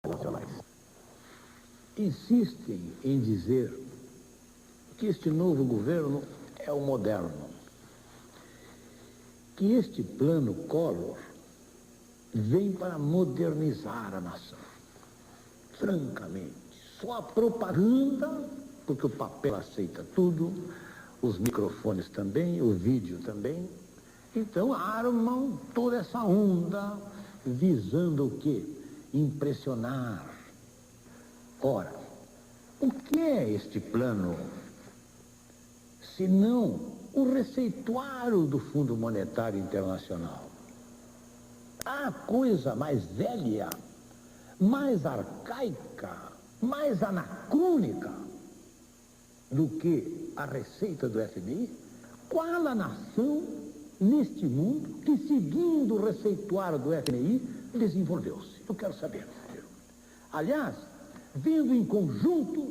nacionais. Insistem em dizer que este novo governo é o moderno, que este plano Collor vem para modernizar a nação. Francamente, só a propaganda, porque o papel aceita tudo, os microfones também, o vídeo também. Então armam toda essa onda visando o quê? Impressionar. Ora, o que é este plano, se não o receituário do Fundo Monetário Internacional? Há coisa mais velha, mais arcaica, mais anacrônica do que a receita do FMI? Qual a nação neste mundo que, seguindo o receituário do FMI, desenvolveu-se? Eu quero saber. Aliás, vendo em conjunto,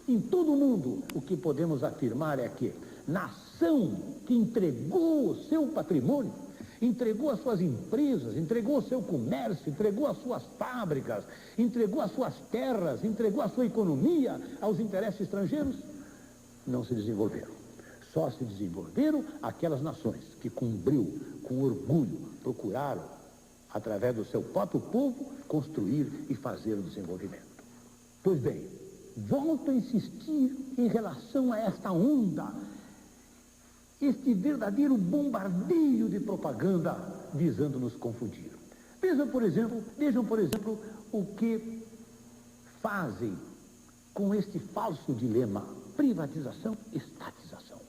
em todo o mundo, o que podemos afirmar é que nação que entregou o seu patrimônio, entregou as suas empresas, entregou o seu comércio, entregou as suas fábricas, entregou as suas terras, entregou a sua economia aos interesses estrangeiros, não se desenvolveram. Só se desenvolveram aquelas nações que, com brio, com orgulho, procuraram, através do seu próprio povo, construir e fazer o desenvolvimento. Pois bem, volto a insistir em relação a esta onda, este verdadeiro bombardeio de propaganda visando nos confundir. Vejam, por exemplo, o que fazem com este falso dilema: privatização, estatização.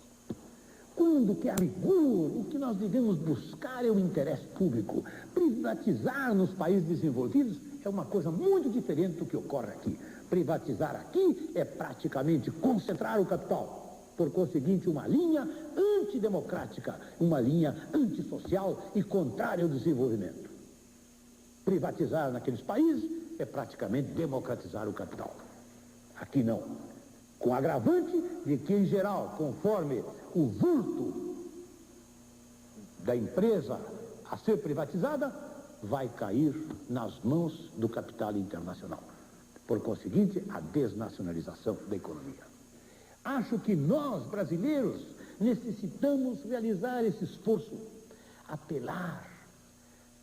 Quando que a rigor, o que nós devemos buscar é o interesse público. Privatizar nos países desenvolvidos é uma coisa muito diferente do que ocorre aqui. Privatizar aqui é praticamente concentrar o capital. Por conseguinte, uma linha antidemocrática, uma linha antissocial e contrária ao desenvolvimento. Privatizar naqueles países é praticamente democratizar o capital. Aqui não. Com agravante de que, em geral, conforme o vulto da empresa a ser privatizada, vai cair nas mãos do capital internacional. Por conseguinte, a desnacionalização da economia. Acho que nós, brasileiros, necessitamos realizar esse esforço, apelar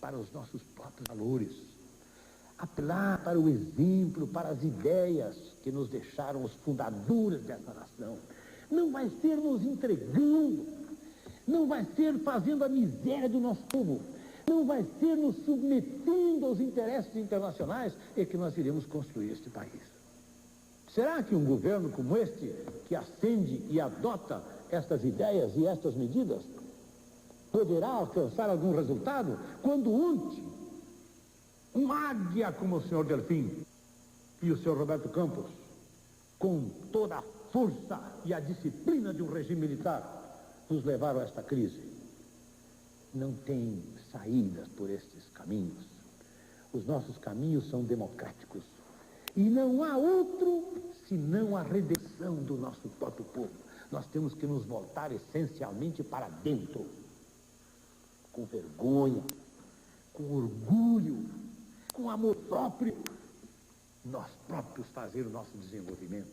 para os nossos próprios valores, apelar para o exemplo, para as ideias que nos deixaram os fundadores dessa nação. Não vai ser nos entregando, não vai ser fazendo a miséria do nosso povo, não vai ser nos submetendo aos interesses internacionais é que nós iremos construir este país. Será que um governo como este, que acende e adota estas ideias e estas medidas, poderá alcançar algum resultado quando ontem um águia como o senhor Delfim e o senhor Roberto Campos, com toda a força e a disciplina de um regime militar, nos levaram a esta crise? Não tem saídas por estes caminhos. Os nossos caminhos são democráticos. E não há outro senão a redenção do nosso próprio povo. Nós temos que nos voltar essencialmente para dentro, com vergonha, com orgulho, com amor próprio, nós próprios fazer o nosso desenvolvimento.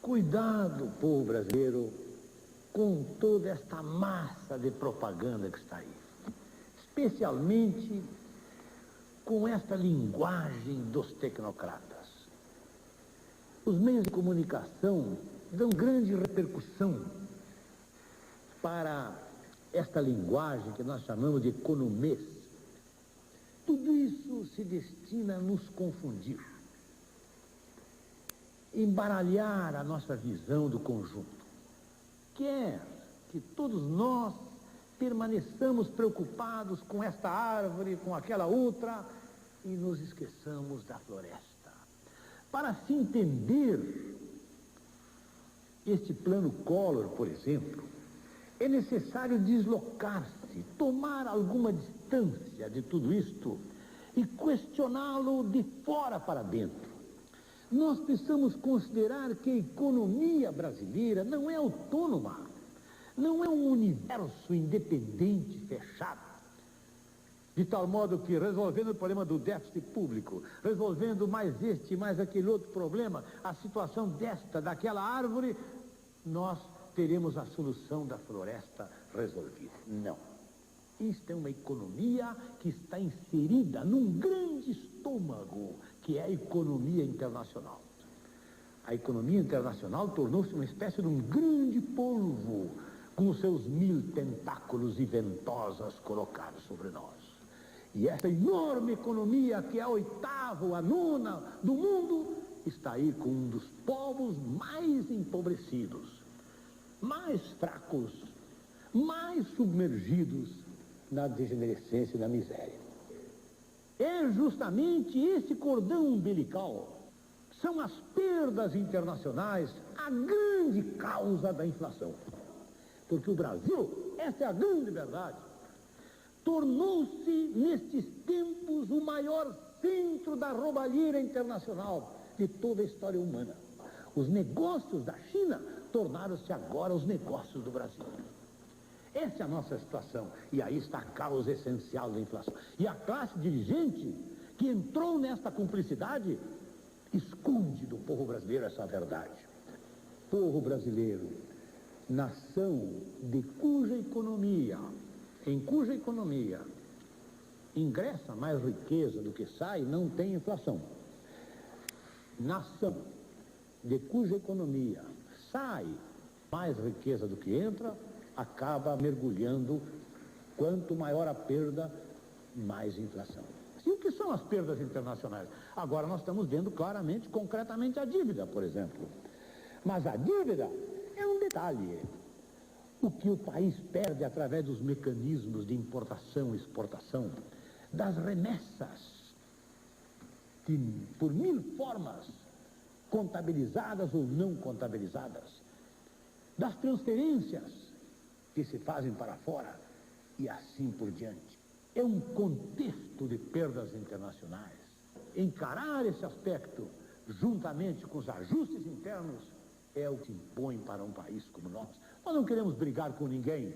Cuidado, povo brasileiro, com toda esta massa de propaganda que está aí, especialmente com esta linguagem dos tecnocratas. Os meios de comunicação dão grande repercussão para esta linguagem que nós chamamos de economês. Tudo isso se destina a nos confundir, embaralhar a nossa visão do conjunto. Quer que todos nós permaneçamos preocupados com esta árvore, com aquela outra, e nos esqueçamos da floresta. Para se entender este plano Collor, por exemplo, é necessário deslocar-se, tomar alguma distância de tudo isto e questioná-lo de fora para dentro. Nós precisamos considerar que a economia brasileira não é autônoma, não é um universo independente, fechado. De tal modo que, resolvendo o problema do déficit público, resolvendo mais este, mais aquele outro problema, a situação daquela árvore, nós teremos a solução da floresta resolvida. Não. Isto é uma economia que está inserida num grande estômago, que é a economia internacional. A economia internacional tornou-se uma espécie de um grande polvo, com os seus 1000 tentáculos e ventosas colocados sobre nós. E essa enorme economia, que é a 8ª, a 9ª do mundo, está aí com um dos povos mais empobrecidos, mais fracos, mais submergidos na degenerescência e na miséria. É justamente esse cordão umbilical, são as perdas internacionais, a grande causa da inflação. Porque o Brasil, essa é a grande verdade, tornou-se, nestes tempos, o maior centro da roubalheira internacional de toda a história humana. Os negócios da China tornaram-se agora os negócios do Brasil. Essa é a nossa situação, e aí está a causa essencial da inflação. E a classe dirigente que entrou nesta cumplicidade esconde do povo brasileiro essa verdade. Povo brasileiro, nação em cuja economia ingressa mais riqueza do que sai, não tem inflação. Nação de cuja economia sai mais riqueza do que entra, acaba mergulhando, quanto maior a perda, mais inflação. E o que são as perdas internacionais? Agora nós estamos vendo claramente, concretamente, a dívida, por exemplo. Mas a dívida é um detalhe. O que o país perde através dos mecanismos de importação e exportação, das remessas, que, por 1000 formas, contabilizadas ou não contabilizadas, das transferências que se fazem para fora e assim por diante. É um contexto de perdas internacionais. Encarar esse aspecto, juntamente com os ajustes internos, é o que impõe para um país como nós. Nós não queremos brigar com ninguém,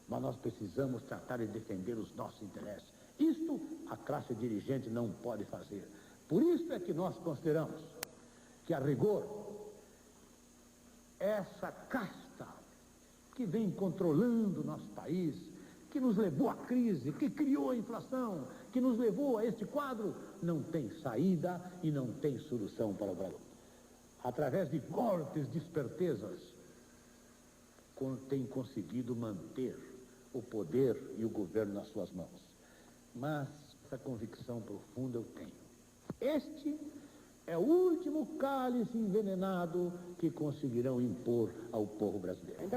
mas nós precisamos tratar de defender os nossos interesses. Isto a classe dirigente não pode fazer. Por isso é que nós consideramos que, a rigor, essa casta que vem controlando o nosso país, que nos levou à crise, que criou a inflação, que nos levou a este quadro, não tem saída e não tem solução para o Brasil. Através de golpes de espertezas, tem conseguido manter o poder e o governo nas suas mãos. Mas essa convicção profunda eu tenho. Este é o último cálice envenenado que conseguirão impor ao povo brasileiro.